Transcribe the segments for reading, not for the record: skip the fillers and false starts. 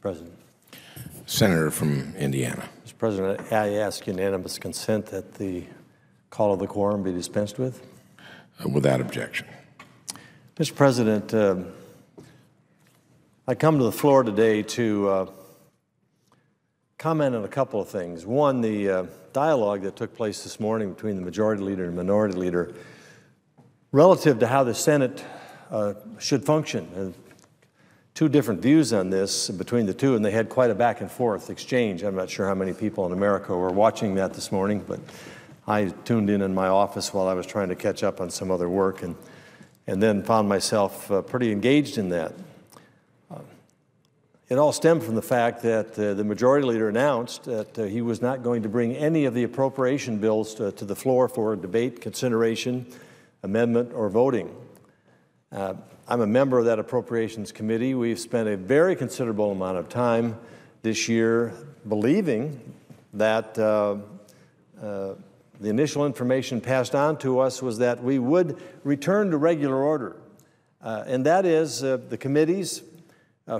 President. Senator from Indiana. Mr. President, I ask unanimous consent that the call of the quorum be dispensed with. Without objection. Mr. President, I come to the floor today to comment on a couple of things. One, the dialogue that took place this morning between the Majority Leader and Minority Leader relative to how the Senate should function. Two different views on this between the two, and they had quite a back and forth exchange. I'm not sure how many people in America were watching that this morning, but I tuned in my office while I was trying to catch up on some other work, and then found myself pretty engaged in that. It all stemmed from the fact that the Majority Leader announced that he was not going to bring any of the appropriation bills to the floor for debate, consideration, amendment, or voting. I'm a member of that Appropriations Committee. We've spent a very considerable amount of time this year believing that the initial information passed on to us was that we would return to regular order. And that is the committees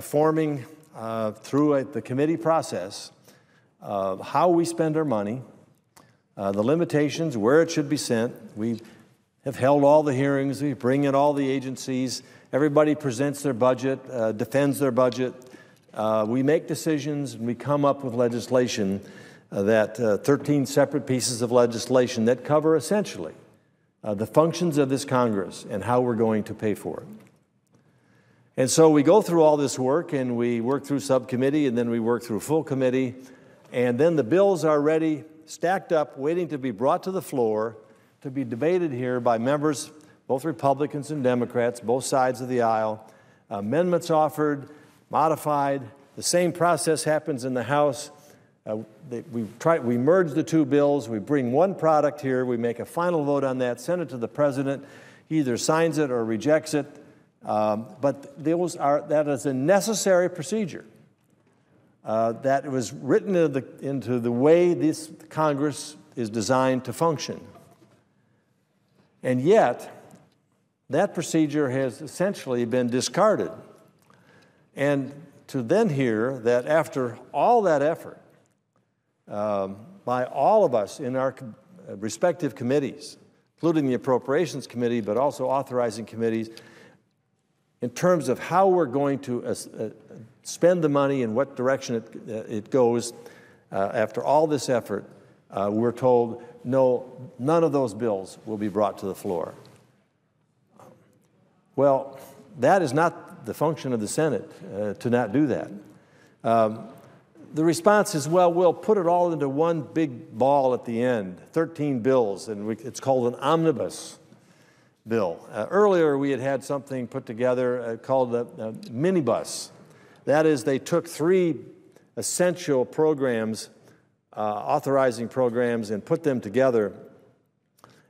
forming through the committee process how we spend our money, the limitations, where it should be sent. We have held all the hearings. We bring in all the agencies. Everybody presents their budget, defends their budget. We make decisions, and we come up with legislation, 13 separate pieces of legislation that cover essentially the functions of this Congress and how we're going to pay for it. And so we go through all this work, and we work through subcommittee, and then we work through full committee, and then the bills are ready, stacked up, waiting to be brought to the floor to be debated here by members, both Republicans and Democrats, both sides of the aisle. Amendments offered, modified. The same process happens in the House. We merge the two bills. We bring one product here. We make a final vote on that, send it to the President. He either signs it or rejects it. But that is a necessary procedure that was written into the way this Congress is designed to function. And yet, that procedure has essentially been discarded. And to then hear that after all that effort by all of us in our respective committees, including the Appropriations Committee, but also authorizing committees, in terms of how we're going to spend the money and what direction it goes, after all this effort, we're told, no, none of those bills will be brought to the floor. Well, that is not the function of the Senate, to not do that. The response is, well, we'll put it all into one big ball at the end, 13 bills, and it's called an omnibus bill. Earlier, we had something put together called a minibus. That is, they took three essential programs, authorizing programs, and put them together,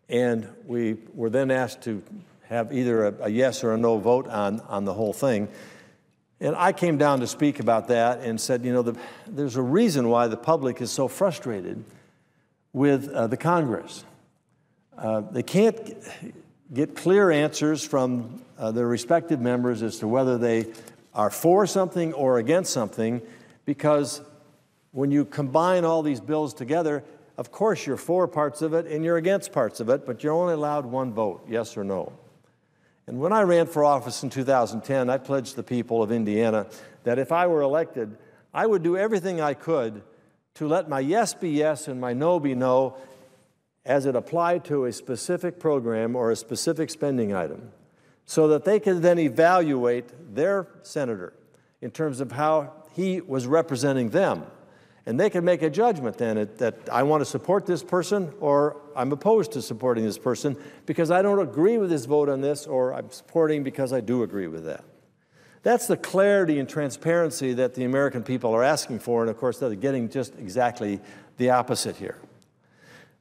and we were then asked to have either a yes or a no vote on the whole thing. And I came down to speak about that and said, you know, there's a reason why the public is so frustrated with the Congress. They can't get clear answers from their respective members as to whether they are for something or against something, because when you combine all these bills together, of course you're for parts of it and you're against parts of it, but you're only allowed one vote, yes or no. And when I ran for office in 2010, I pledged the people of Indiana that if I were elected, I would do everything I could to let my yes be yes and my no be no as it applied to a specific program or a specific spending item, so that they could then evaluate their senator in terms of how he was representing them. And they can make a judgment then that I want to support this person or I'm opposed to supporting this person because I don't agree with his vote on this, or I'm supporting because I do agree with that. That's the clarity and transparency that the American people are asking for, and of course they're getting just exactly the opposite here.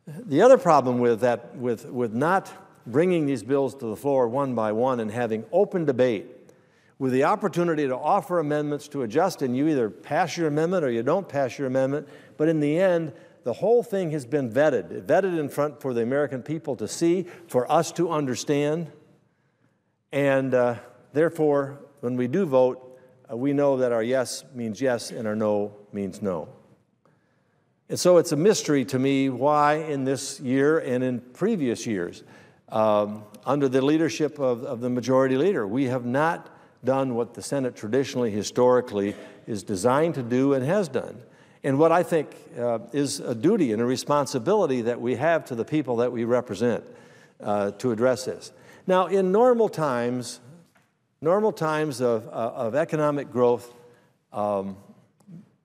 The other problem with that, with not bringing these bills to the floor one by one and having open debate, with the opportunity to offer amendments to adjust, and you either pass your amendment or you don't pass your amendment, but in the end, the whole thing has been vetted in front for the American people to see, for us to understand, and therefore, when we do vote, we know that our yes means yes and our no means no. And so it's a mystery to me why in this year and in previous years, under the leadership of the majority leader, we have not done what the Senate traditionally, historically, is designed to do and has done. And what I think is a duty and a responsibility that we have to the people that we represent to address this. Now, in normal times of economic growth,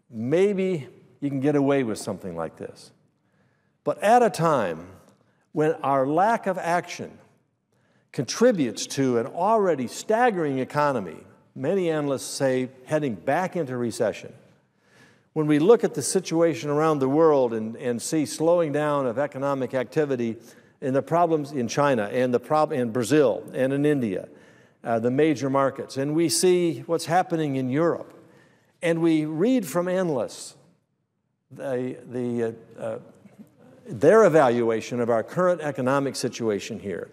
maybe you can get away with something like this. But at a time when our lack of action contributes to an already staggering economy, many analysts say heading back into recession, when we look at the situation around the world and see slowing down of economic activity and the problems in China and in Brazil and in India, the major markets, and we see what's happening in Europe, and we read from analysts their evaluation of our current economic situation here,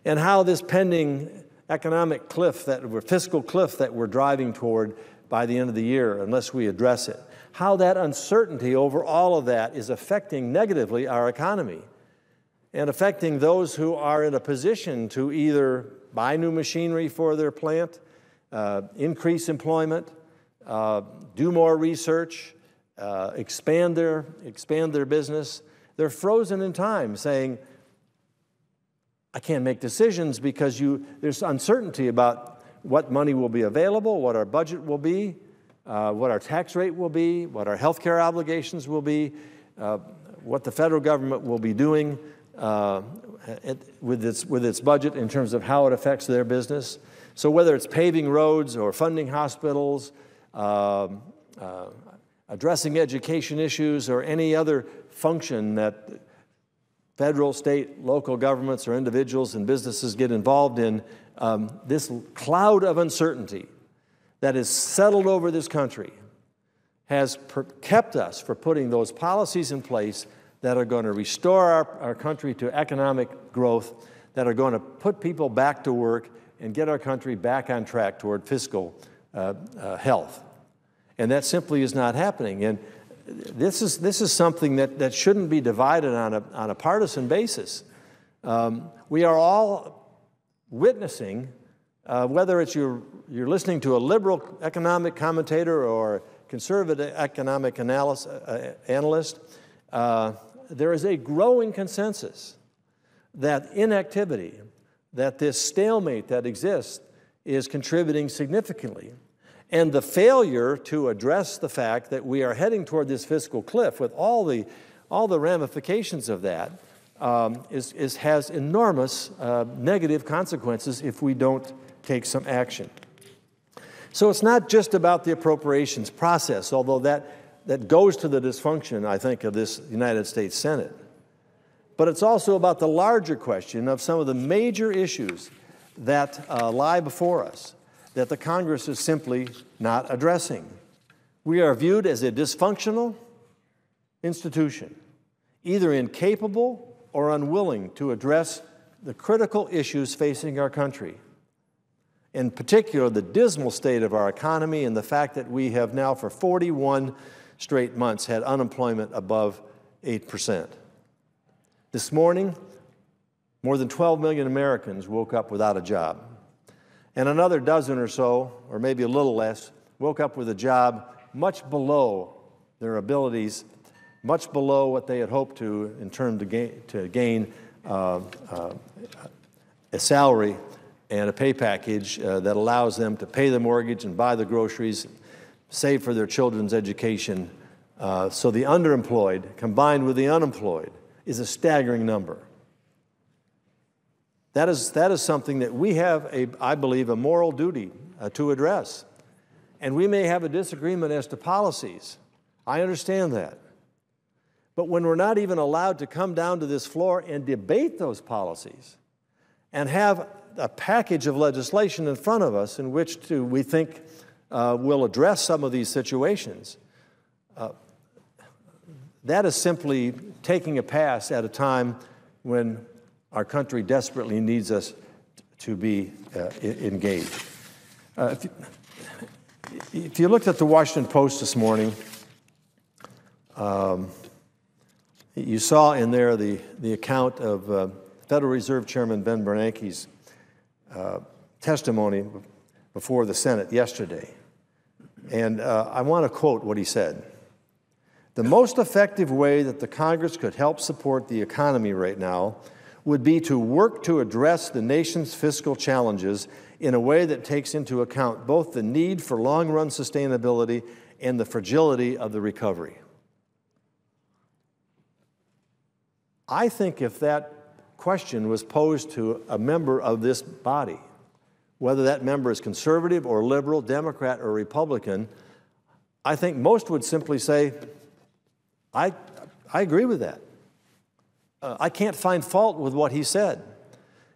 and how this pending economic fiscal cliff that we're driving toward by the end of the year, unless we address it, how that uncertainty over all of that is affecting negatively our economy and affecting those who are in a position to either buy new machinery for their plant, increase employment, do more research, expand their business. They're frozen in time, saying, I can't make decisions because there's uncertainty about what money will be available, what our budget will be, what our tax rate will be, what our health care obligations will be, what the federal government will be doing with its budget in terms of how it affects their business. So whether it's paving roads or funding hospitals, addressing education issues, or any other function that federal, state, local governments or individuals and businesses get involved in, this cloud of uncertainty that is settled over this country has kept us from putting those policies in place that are going to restore our country to economic growth, that are going to put people back to work and get our country back on track toward fiscal health. And that simply is not happening. And this is something that shouldn't be divided on a partisan basis. We are all witnessing, whether it's you're listening to a liberal economic commentator or conservative economic analyst, there is a growing consensus that inactivity, that this stalemate that exists is contributing significantly. And the failure to address the fact that we are heading toward this fiscal cliff with all the ramifications of that has enormous negative consequences if we don't take some action. So it's not just about the appropriations process, although that goes to the dysfunction, I think, of this United States Senate. But it's also about the larger question of some of the major issues that lie before us that the Congress is simply not addressing. We are viewed as a dysfunctional institution, either incapable or unwilling to address the critical issues facing our country. In particular, the dismal state of our economy and the fact that we have now for 41 straight months had unemployment above 8%. This morning, more than 12 million Americans woke up without a job. And another dozen or so, or maybe a little less, woke up with a job much below their abilities, much below what they had hoped to in terms to gain a salary and a pay package that allows them to pay the mortgage and buy the groceries, save for their children's education. So the underemployed combined with the unemployed is a staggering number. That is something that we have, I believe, a moral duty to address. And we may have a disagreement as to policies. I understand that. But when we're not even allowed to come down to this floor and debate those policies and have a package of legislation in front of us in which we think will address some of these situations, that is simply taking a pass at a time when our country desperately needs us to be engaged. If you looked at the Washington Post this morning, you saw in there the account of Federal Reserve Chairman Ben Bernanke's testimony before the Senate yesterday. And I want to quote what he said. "The most effective way that the Congress could help support the economy right now would be to work to address the nation's fiscal challenges in a way that takes into account both the need for long-run sustainability and the fragility of the recovery." I think if that question was posed to a member of this body, whether that member is conservative or liberal, Democrat or Republican, I think most would simply say, I agree with that. I can't find fault with what he said.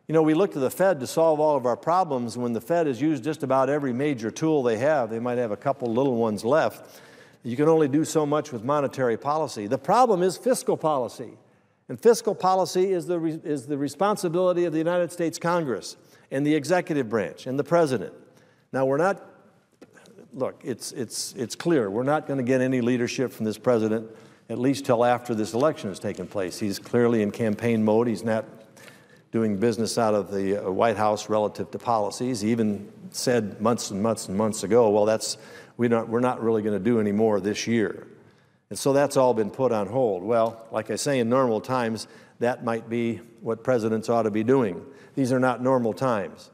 You know, we look to the Fed to solve all of our problems. When the Fed has used just about every major tool they have, they might have a couple little ones left. You can only do so much with monetary policy. The problem is fiscal policy. And fiscal policy is the responsibility of the United States Congress and the executive branch and the president. Now, we're not, look, it's clear, we're not going to get any leadership from this president, at least till after this election has taken place. He's clearly in campaign mode. He's not doing business out of the White House relative to policies. He even said months and months and months ago, well, we're not really going to do any more this year. And so that's all been put on hold. Well, like I say, in normal times, that might be what presidents ought to be doing. These are not normal times.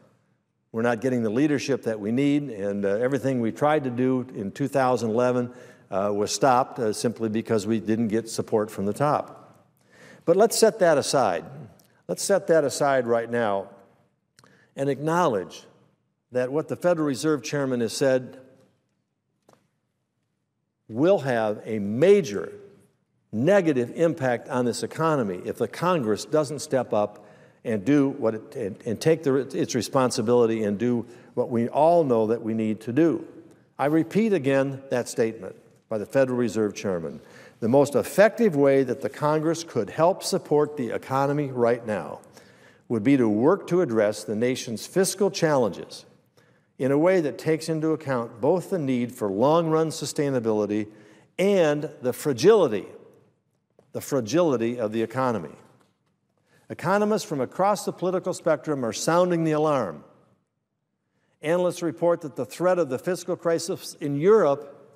We're not getting the leadership that we need, and everything we tried to do in 2011 was stopped simply because we didn't get support from the top. But let's set that aside. Let's set that aside right now and acknowledge that what the Federal Reserve Chairman has said will have a major negative impact on this economy if the Congress doesn't step up and do what and take its responsibility and do what we all know that we need to do. I repeat again that statement by the Federal Reserve Chairman. The most effective way that the Congress could help support the economy right now would be to work to address the nation's fiscal challenges in a way that takes into account both the need for long-run sustainability and the fragility of the economy. Economists from across the political spectrum are sounding the alarm. Analysts report that the threat of the fiscal crisis in Europe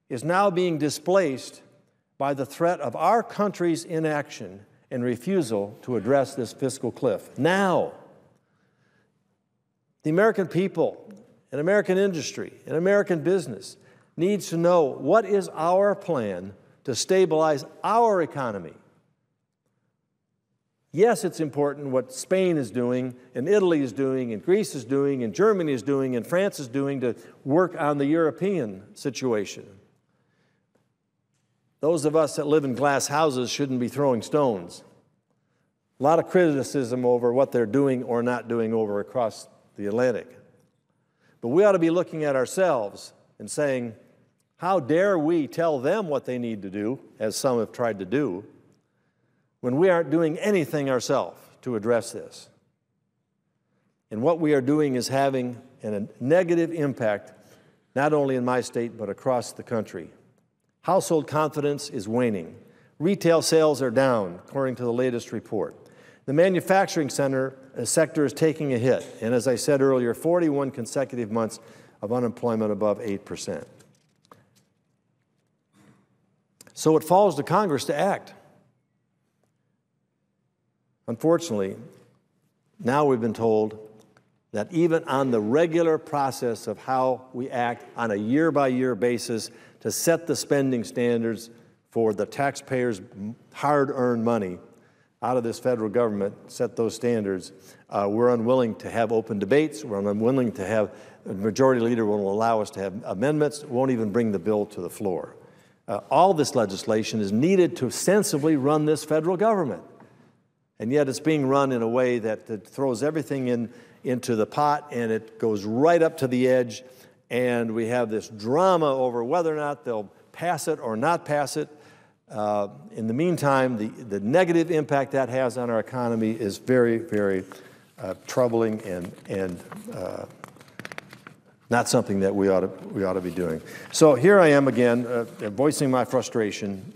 is now being displaced by the threat of our country's inaction and refusal to address this fiscal cliff. Now, the American people and American industry and American business needs to know what is our plan to stabilize our economy. Yes, it's important what Spain is doing, and Italy is doing, and Greece is doing, and Germany is doing, and France is doing to work on the European situation. Those of us that live in glass houses shouldn't be throwing stones. A lot of criticism over what they're doing or not doing over across the Atlantic. But we ought to be looking at ourselves and saying, how dare we tell them what they need to do, as some have tried to do, when we aren't doing anything ourselves to address this? And what we are doing is having a negative impact, not only in my state, but across the country. Household confidence is waning. Retail sales are down, according to the latest report. The manufacturing sector is taking a hit, and as I said earlier, 41 consecutive months of unemployment above 8%. So it falls to Congress to act. Unfortunately, now we've been told that even on the regular process of how we act on a year-by-year basis to set the spending standards for the taxpayers' hard-earned money out of this federal government, set those standards, we're unwilling to have open debates. We're unwilling to have, the majority leader won't allow us to have amendments, won't even bring the bill to the floor. All this legislation is needed to sensibly run this federal government. And yet it's being run in a way that throws everything into the pot, and it goes right up to the edge, and we have this drama over whether or not they'll pass it or not pass it. In the meantime, the negative impact that has on our economy is very, very troubling and Not something that we ought to be doing. So here I am again, voicing my frustration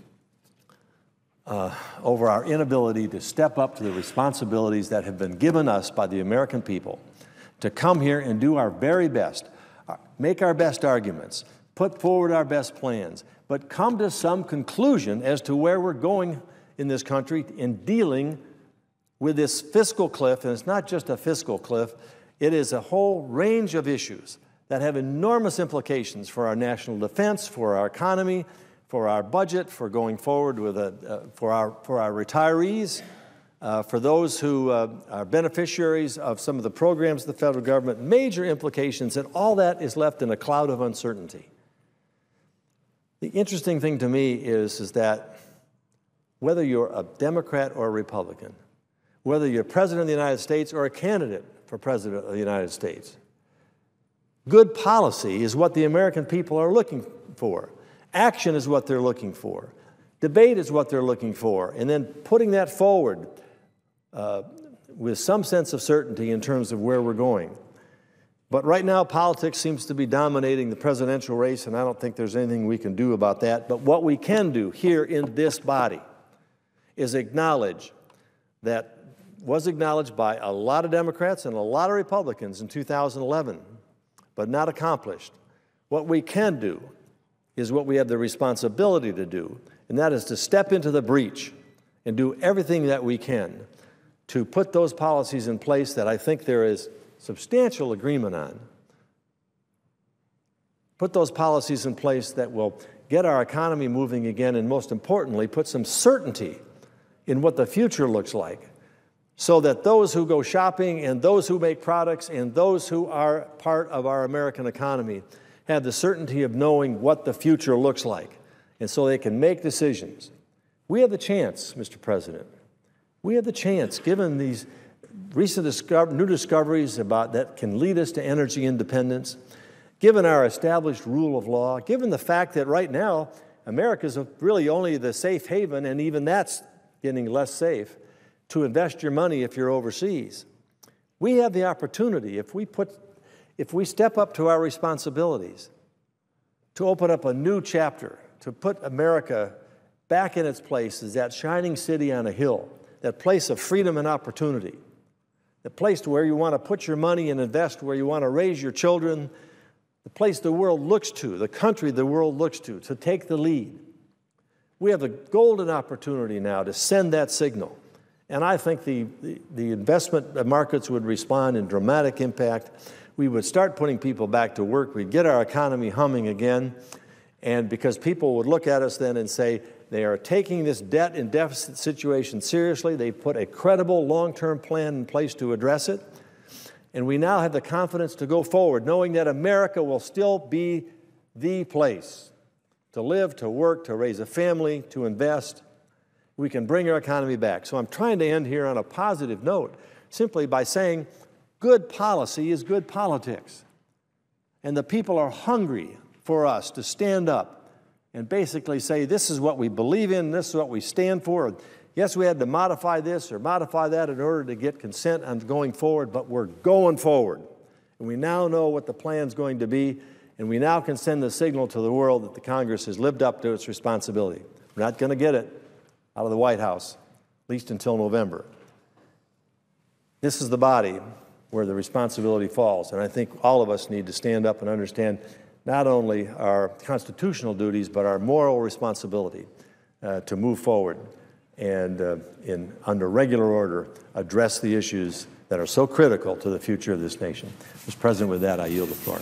over our inability to step up to the responsibilities that have been given us by the American people, to come here and do our very best, make our best arguments, put forward our best plans, but come to some conclusion as to where we're going in this country in dealing with this fiscal cliff. And it's not just a fiscal cliff, it is a whole range of issues that have enormous implications for our national defense, for our economy, for our budget, for going forward with for our retirees, for those who are beneficiaries of some of the programs of the federal government, major implications, and all that is left in a cloud of uncertainty. The interesting thing to me is that whether you're a Democrat or a Republican, whether you're President of the United States or a candidate for President of the United States, good policy is what the American people are looking for. Action is what they're looking for. Debate is what they're looking for. And then putting that forward with some sense of certainty in terms of where we're going. But right now, politics seems to be dominating the presidential race, and I don't think there's anything we can do about that. But what we can do here in this body is acknowledge that was acknowledged by a lot of Democrats and a lot of Republicans in 2011, but not accomplished. What we can do is what we have the responsibility to do, and that is to step into the breach and do everything that we can to put those policies in place that I think there is substantial agreement on. Put those policies in place that will get our economy moving again, and most importantly, put some certainty in what the future looks like, so that those who go shopping and those who make products and those who are part of our American economy have the certainty of knowing what the future looks like, and so they can make decisions. We have the chance, Mr. President. We have the chance, given these recent new discoveries about that can lead us to energy independence, given our established rule of law, given the fact that right now America is really only the safe haven, and even that's getting less safe, to invest your money if you're overseas. We have the opportunity, if we step up to our responsibilities, to open up a new chapter, to put America back in its place as that shining city on a hill, that place of freedom and opportunity, the place where you want to put your money and invest, where you want to raise your children, the place the world looks to, the country the world looks to take the lead. We have a golden opportunity now to send that signal. And I think the investment markets would respond in dramatic impact. We would start putting people back to work. We'd get our economy humming again. And because people would look at us then and say, they are taking this debt and deficit situation seriously. They put a credible long-term plan in place to address it. And we now have the confidence to go forward, knowing that America will still be the place to live, to work, to raise a family, to invest. We can bring our economy back. So I'm trying to end here on a positive note, simply by saying good policy is good politics. And the people are hungry for us to stand up and basically say, this is what we believe in, this is what we stand for. Yes, we had to modify this or modify that in order to get consent on going forward, but we're going forward. And we now know what the plan's going to be, and we now can send the signal to the world that the Congress has lived up to its responsibility. We're not going to get it out of the White House, at least until November. This is the body where the responsibility falls, and I think all of us need to stand up and understand not only our constitutional duties, but our moral responsibility to move forward and, under regular order, address the issues that are so critical to the future of this nation. Mr. President, with that, I yield the floor.